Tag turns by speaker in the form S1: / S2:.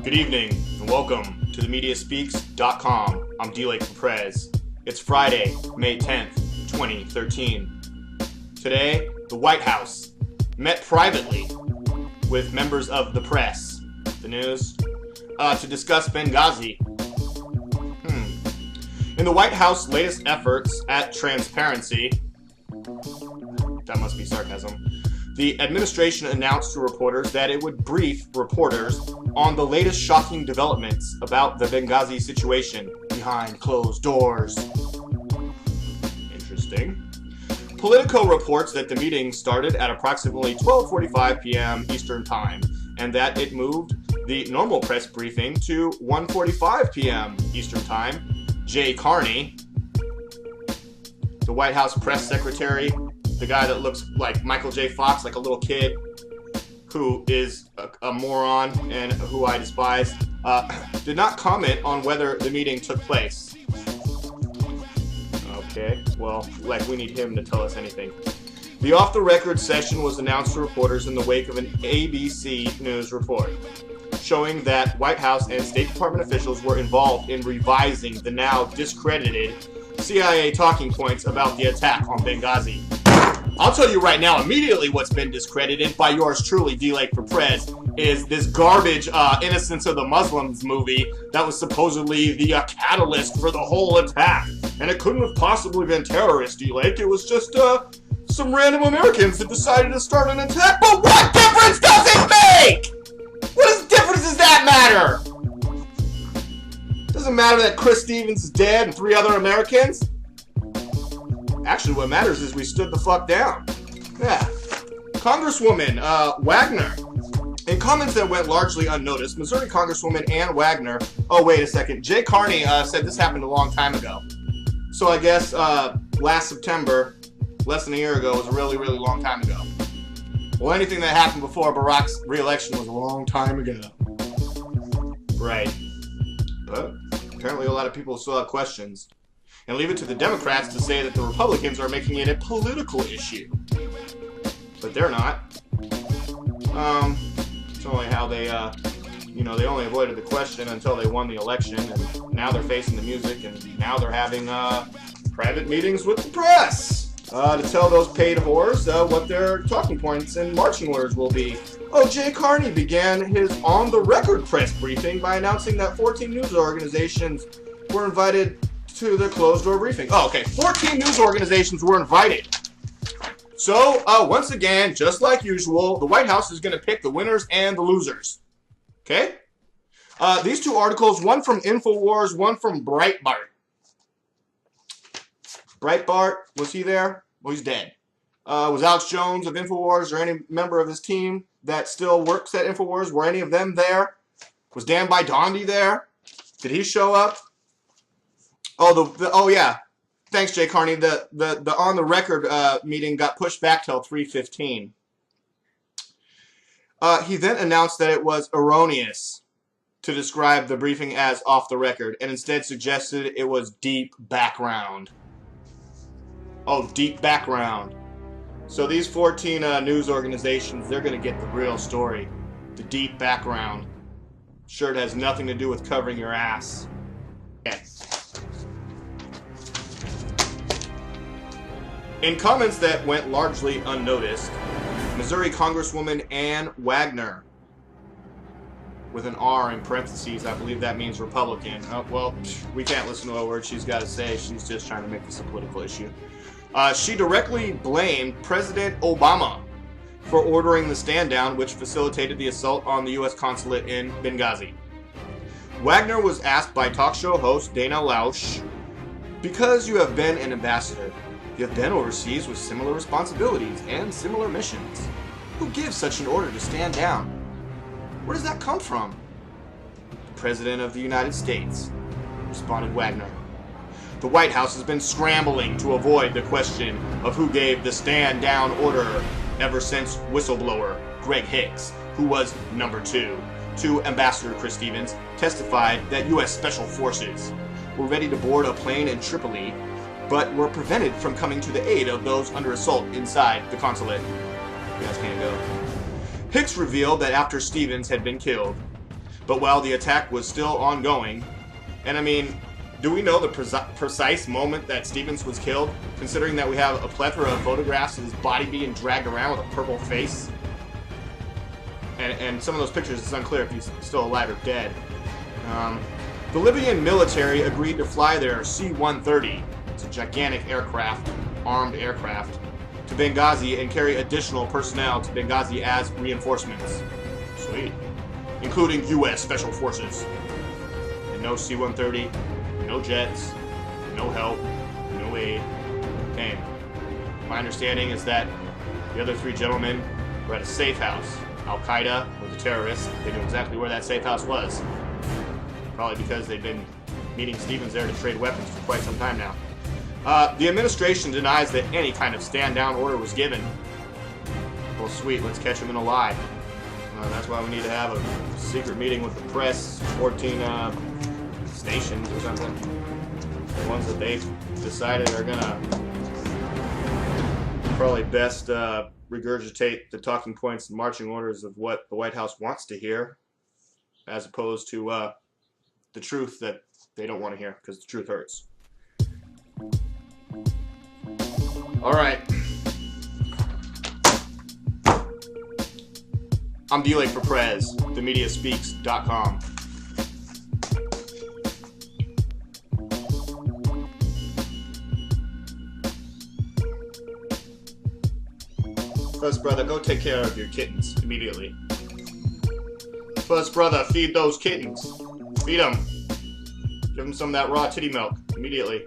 S1: Good evening and welcome to themediaspeaks.com. I'm DLAKE from PREZ. It's Friday, May 10th, 2013. Today, the White House met privately with members of the press, the news, to discuss Benghazi. In the White House latest efforts at transparency, that must be sarcasm, the administration announced to reporters that it would brief reporters on the latest shocking developments about the Benghazi situation behind closed doors. Interesting. Politico reports that the meeting started at approximately 12:45 p.m. Eastern Time, and that it moved the normal press briefing to 1:45 p.m. Eastern Time. Jay Carney, the White House press secretary, the guy that looks like Michael J. Fox, like a little kid, who is a moron and who I despise, did not comment on whether the meeting took place. Okay, well, like we need him to tell us anything. The off-the-record session was announced to reporters in the wake of an ABC News report, showing that White House and State Department officials were involved in revising the now discredited CIA talking points about the attack on Benghazi. I'll tell you right now, immediately what's been discredited by yours truly, DLAKE for PREZ, is this garbage Innocence of the Muslims movie that was supposedly the catalyst for the whole attack. And it couldn't have possibly been terrorists, DLAKE. It was just some random Americans that decided to start an attack. But what difference does it make? What difference does that matter? Doesn't matter that Chris Stevens is dead and 3 other Americans. Actually, what matters is we stood the fuck down. Yeah. Congresswoman Wagner. In comments that went largely unnoticed, Missouri Congresswoman Ann Wagner, oh wait a second, Jay Carney said this happened a long time ago. So I guess last September, less than a year ago, was a really, really long time ago. Well, anything that happened before Barack's re-election was a long time ago. Right. But apparently a lot of people still have questions. And leave it to the Democrats to say that the Republicans are making it a political issue. But they're not. It's only how they, they only avoided the question until they won the election, and now they're facing the music, and now they're having private meetings with the press to tell those paid whores what their talking points and marching orders will be. Oh, Jay Carney began his on-the-record press briefing by announcing that 14 news organizations were invited to the closed-door briefing. Oh, okay. 14 news organizations were invited. So, once again, just like usual, the White House is going to pick the winners and the losers. Okay? These 2 articles, one from InfoWars, one from Breitbart. Breitbart, was he there? Well, he's dead. Was Alex Jones of InfoWars or any member of his team that still works at InfoWars, were any of them there? Was Dan Bidondi there? Did he show up? Oh, oh yeah. Thanks, Jay Carney. The on-the-record meeting got pushed back till 3:15. He then announced that it was erroneous to describe the briefing as off the record, and instead suggested it was deep background. Oh, deep background. So these 14 news organizations, they're going to get the real story. The deep background. Sure, it has nothing to do with covering your ass. Okay. In comments that went largely unnoticed, Missouri Congresswoman Ann Wagner, with an R in parentheses, I believe that means Republican. Oh, well, we can't listen to a word she's got to say. She's just trying to make this a political issue. She directly blamed President Obama for ordering the stand-down which facilitated the assault on the U.S. consulate in Benghazi. Wagner was asked by talk show host Dana Lausch, "Because you have been an ambassador, you have been overseas with similar responsibilities and similar missions. Who gives such an order to stand down? Where does that come from?" "The President of the United States," responded Wagner. The White House has been scrambling to avoid the question of who gave the stand down order ever since whistleblower Greg Hicks, who was number 2 to Ambassador Chris Stevens, testified that U.S. Special Forces were ready to board a plane in Tripoli, but were prevented from coming to the aid of those under assault inside the consulate. You guys can't go. Hicks revealed that after Stevens had been killed, But while the attack was still ongoing, and I mean, do we know the precise moment that Stevens was killed, considering that we have a plethora of photographs of his body being dragged around with a purple face? And some of those pictures, it's unclear if he's still alive or dead. The Libyan military agreed to fly their C-130, it's a gigantic aircraft, armed aircraft, to Benghazi and carry additional personnel to Benghazi as reinforcements. Sweet. Including U.S. Special Forces. And no C-130, no jets, no help, no aid came. My understanding is that the other three gentlemen were at a safe house. Al-Qaeda or the terrorists, they knew exactly where that safe house was. Probably because they'd been meeting Stevens there to trade weapons for quite some time now. The administration denies that any kind of stand-down order was given. Well, sweet, let's catch him in a lie. That's why we need to have a secret meeting with the press, 14 stations or something. The ones that they've decided are gonna probably best regurgitate the talking points and marching orders of what the White House wants to hear, as opposed to the truth that they don't want to hear, because the truth hurts. All right. I'm DLAKE for PREZ, themediaspeaks.com. Fuzz brother, go take care of your kittens immediately. Fuzz brother, feed those kittens. Feed them. Give them some of that raw titty milk immediately.